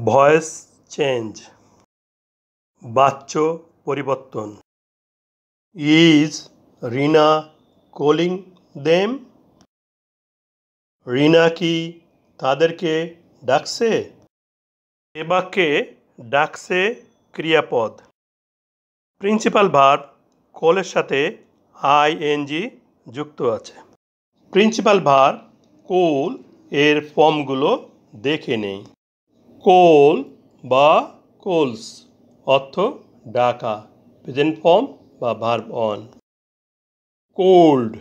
Voice change, বাচ্য পরিবর্তন। Is Rina calling them? Rina কি তাদেরকে ডাকছে? এ বাক্যে ডাকছে ক্রিয়াপদ। প্রিন্সিপাল ভার্ব কলের সাথে আইএনজি যুক্ত আছে। প্রিন্সিপাল ভার্ব কোল এর ফর্মগুলো দেখে নেই। কোল বা কোলস অর্থ ডাকা, প্রেজেন্ট ফর্ম বা verb one. Called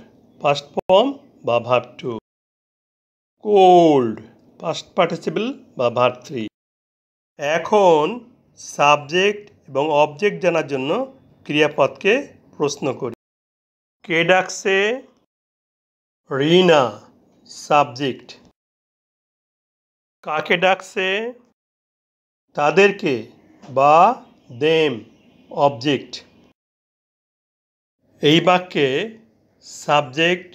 past form বা verb two. Called past participle বা ভার্ব থ্রি। এখন সাবজেক্ট এবং অবজেক্ট জানার জন্য ক্রিয়াপদকে প্রশ্ন করি। কে ডাকছে? রিনা সাবজেক্ট। কাকে ডাকছে? তাদেরকে বা দেম অবজেক্ট। এই বাক্যে সাবজেক্ট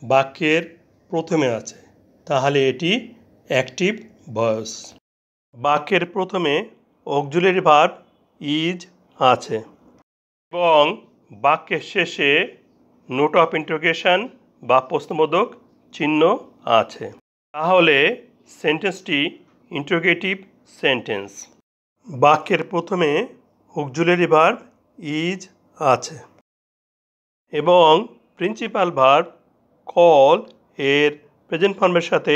বাক্যের প্রথমে আছে, তাহলে এটি অ্যাক্টিভ ভয়েস। বাক্যের প্রথমে অক্সিলারি ভার্ব ইজ আছে এবং বাক্যের শেষে নোট অফ ইন্টারোগেশন বা প্রশ্নবোধক চিহ্ন আছে, তাহলে সেন্টেন্সটি ইন্টারোগেটিভ সেন্টেন্স। বাক্যের প্রথমে অক্সিলারি ভার্ব ইজ আছে এবং প্রিন্সিপাল ভার্ব কল এর প্রেজেন্ট ফর্মের সাথে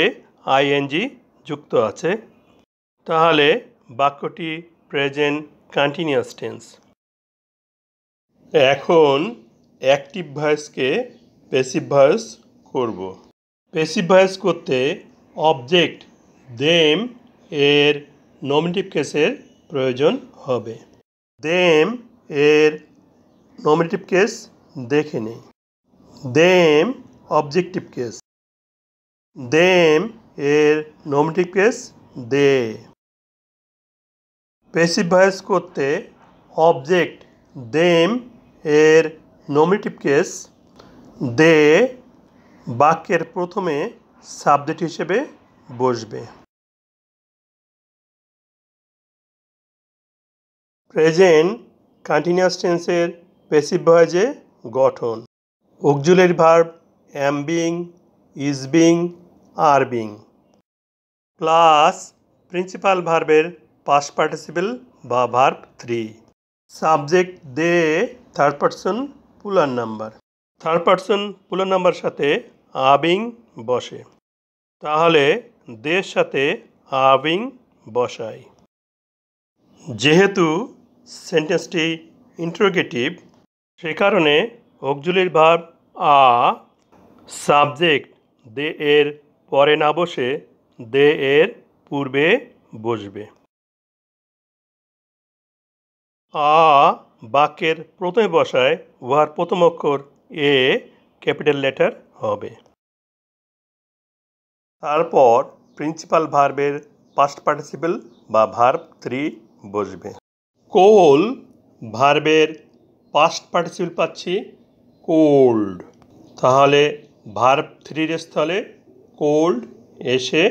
আইএনজি যুক্ত আছে, তাহলে বাক্যটি প্রেজেন্ট কন্টিনিউয়াস টেন্স। এখন অ্যাক্টিভ ভয়েসকে প্যাসিভ ভয়েস করব। প্যাসিভ ভয়েস করতে অবজেক্ট দেম এর নমিনেটিভ কেসের প্রয়োজন হবে। দেম এর নমিনেটিভ কেস দেখে নেই। Them objective case. দেম এর নমিনেটিভ কেস দে। প্যাসিভ ভয়েস করতে অবজেক্ট দেম এর নমিনেটিভ কেস দে বাক্যের প্রথমে সাবজেক্ট হিসেবে বসবে। প্রেজেন্ট কন্টিনিউয়াস টেন্সের প্যাসিভ ভয়েসে গঠন: auxiliary verb am being, is being, are being plus principal ভার্বের পাস্ট পার্টিসিপল বা verb three. Subject they third person plural number. Third person plural number সাথে আবিং বসে, তাহলে দের সাথে আবিং বসাই। যেহেতু সেন্টেন্সটি ইন্টারোগেটিভ, সে কারণে অক্সিলারি ভার্ব আ সাবজেক্ট দে এর পরে না বসে দে এর পূর্বে বসবে। আ বাক্যের প্রথমে বসায় উহার প্রথম অক্ষর এ ক্যাপিটাল লেটার হবে। তারপর প্রিন্সিপাল ভার্বের পাস্ট পার্টিসিপল বা ভার্ব থ্রি বসবে। কোল ভার্বের পাস্ট পার্টিসিপল পাচ্ছি কোল্ড, তাহলে ভার্ব থ্রির স্থলে কোল্ড এসে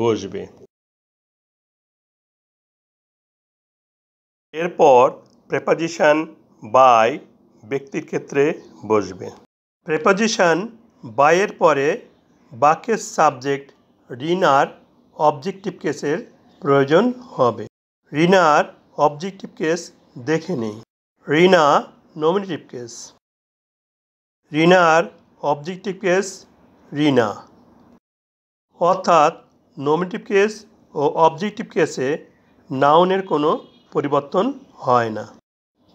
বসবে। এরপর প্রেপোজিশন বাই ব্যক্তির ক্ষেত্রে বসবে। প্রেপোজিশন বাই এর পরে বাক্যের সাবজেক্ট রিনার অবজেক্টিভ কেসের প্রয়োজন হবে। রিনার অবজেক্টিভ কেস দেখে নেই। রিনা নমিনেটিভ কেস। রিনার অবজেক্টিভ কেস রিনা, অর্থাৎ নমিনেটিভ কেস ও অবজেক্টিভ কেসে নাউনের কোনো পরিবর্তন হয় না,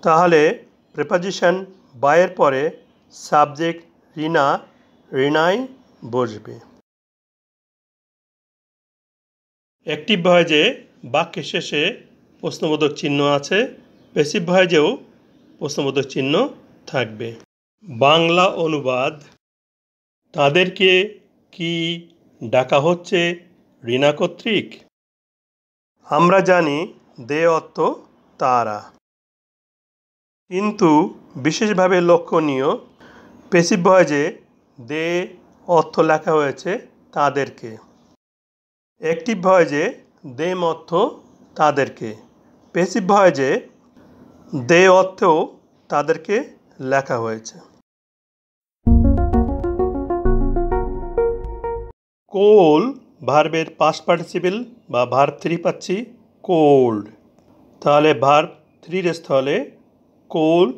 তাহলে প্রেপোজিশন বাইয়ের পরে সাবজেক্ট রিনা রিনাই বসবে। অ্যাক্টিভ ভয়েসে বাক্যের শেষে প্রশ্নবোধক চিহ্ন আছে, প্যাসিভ ভয়েসেও প্রশ্নবোধক চিহ্ন থাকবে। বাংলা অনুবাদ: তাদেরকে কি ডাকা হচ্ছে রিনা কর্তৃক? আমরা জানি দে অর্থ তারা, কিন্তু বিশেষভাবে লক্ষণীয় প্যাসিভ ভয়েসে দে অর্থ লেখা হয়েছে তাদেরকে। অ্যাক্টিভ ভয়েসে দেম অর্থ তাদেরকে। প্যাসিভ ভয়েসে দে অর্থেও তাদেরকে লেখা হয়েছে। কোল ভার্বের পাস্ট পার্টিসিপল বা ভার্ব 3 পাচ্ছি কোল্ড। তাহলে ভার্ব 3 স্থলে কোল্ড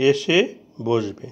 এসে বসবে।